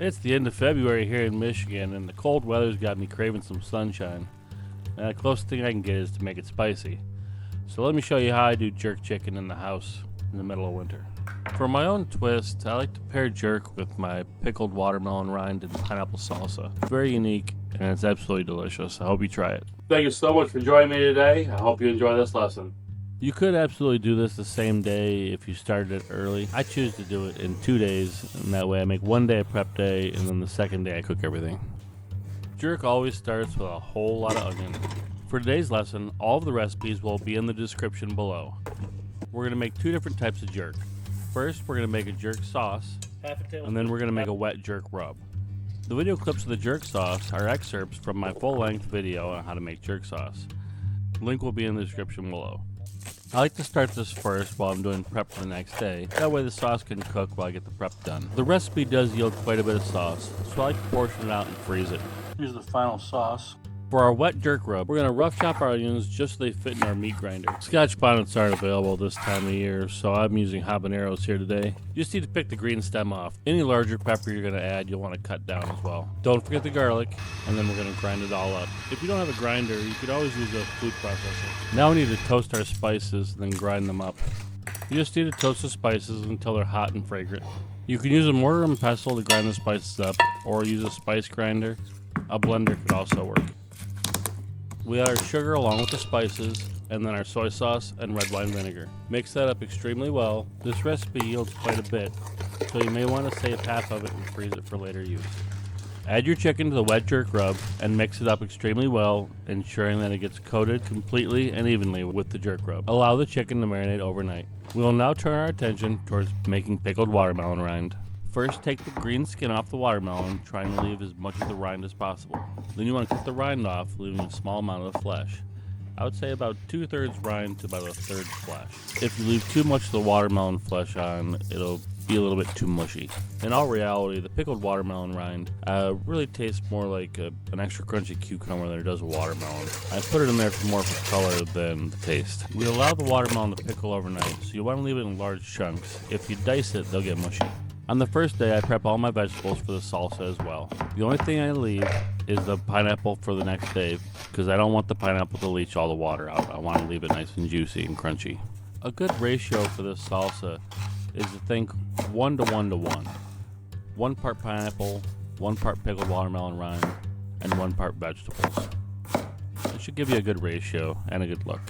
It's the end of February here in Michigan, and the cold weather's got me craving some sunshine. And the closest thing I can get is to make it spicy. So let me show you how I do jerk chicken in the house in the middle of winter. For my own twist, I like to pair jerk with my pickled watermelon rind and pineapple salsa. It's very unique, and it's absolutely delicious. I hope you try it. Thank you so much for joining me today. I hope you enjoy this lesson. You could absolutely do this the same day if you started it early. I choose to do it in 2 days, and that way I make 1 day a prep day, and then the second day I cook everything. Jerk always starts with a whole lot of onion. For today's lesson, all of the recipes will be in the description below. We're going to make 2 different types of jerk. First, we're going to make a jerk sauce, and then we're going to make a wet jerk rub. The video clips of the jerk sauce are excerpts from my full-length video on how to make jerk sauce. Link will be in the description below. I like to start this first while I'm doing prep for the next day. That way the sauce can cook while I get the prep done. The recipe does yield quite a bit of sauce, so I like to portion it out and freeze it. Here's the final sauce. For our wet jerk rub, we're going to rough chop our onions just so they fit in our meat grinder. Scotch Bonnets aren't available this time of year, so I'm using habaneros here today. You just need to pick the green stem off. Any larger pepper you're going to add, you'll want to cut down as well. Don't forget the garlic, and then we're going to grind it all up. If you don't have a grinder, you could always use a food processor. Now we need to toast our spices, then grind them up. You just need to toast the spices until they're hot and fragrant. You can use a mortar and pestle to grind the spices up, or use a spice grinder. A blender could also work. We add our sugar along with the spices, and then our soy sauce and red wine vinegar. Mix that up extremely well. This recipe yields quite a bit, so you may want to save half of it and freeze it for later use. Add your chicken to the wet jerk rub and mix it up extremely well, ensuring that it gets coated completely and evenly with the jerk rub. Allow the chicken to marinate overnight. We will now turn our attention towards making pickled watermelon rind. First, take the green skin off the watermelon, trying to leave as much of the rind as possible. Then you want to cut the rind off, leaving a small amount of the flesh. I would say about 2/3 rind to about 1/3 flesh. If you leave too much of the watermelon flesh on, it'll be a little bit too mushy. In all reality, the pickled watermelon rind really tastes more like an extra crunchy cucumber than it does a watermelon. I put it in there for more for color than the taste. We allow the watermelon to pickle overnight, so you want to leave it in large chunks. If you dice it, they'll get mushy. On the first day, I prep all my vegetables for the salsa as well. The only thing I leave is the pineapple for the next day, because I don't want the pineapple to leach all the water out. I want to leave it nice and juicy and crunchy. A good ratio for this salsa is to think 1 to 1 to 1. 1 part pineapple, 1 part pickled watermelon rind, and 1 part vegetables. It should give you a good ratio and a good look.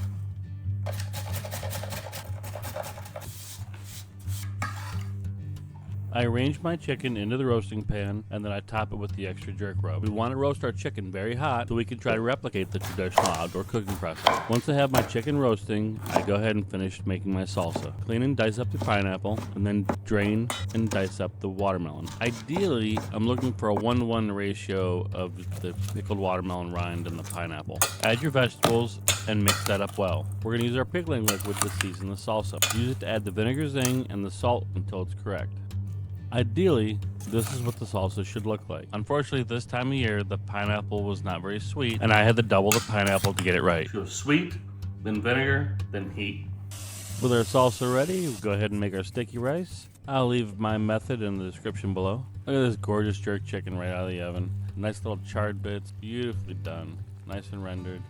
I arrange my chicken into the roasting pan, and then I top it with the extra jerk rub. We want to roast our chicken very hot so we can try to replicate the traditional outdoor cooking process. Once I have my chicken roasting, I go ahead and finish making my salsa. Clean and dice up the pineapple, and then drain and dice up the watermelon. Ideally, I'm looking for a 1-to-1 ratio of the pickled watermelon rind and the pineapple. Add your vegetables and mix that up well. We're going to use our pickling liquid to season the salsa. Use it to add the vinegar zing and the salt until it's correct. Ideally, this is what the salsa should look like. Unfortunately, this time of year, the pineapple was not very sweet, and I had to double the pineapple to get it right. So sweet, then vinegar, then heat. With our salsa ready, we'll go ahead and make our sticky rice. I'll leave my method in the description below. Look at this gorgeous jerk chicken right out of the oven. Nice little charred bits, beautifully done. Nice and rendered.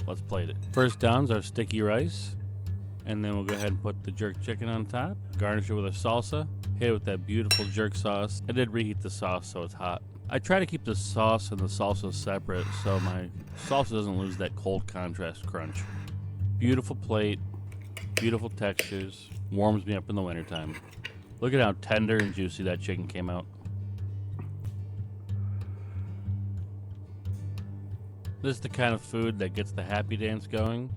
Let's plate it. First down is our sticky rice, and then we'll go ahead and put the jerk chicken on top. Garnish it with a salsa. Hit it with that beautiful jerk sauce. I did reheat the sauce so it's hot. I try to keep the sauce and the salsa separate so my salsa doesn't lose that cold contrast crunch. Beautiful plate, beautiful textures, warms me up in the wintertime. Look at how tender and juicy that chicken came out. This is the kind of food that gets the happy dance going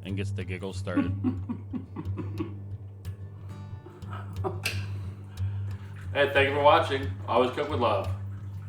and gets the giggles started. Hey, thank you for watching. Always cook with love.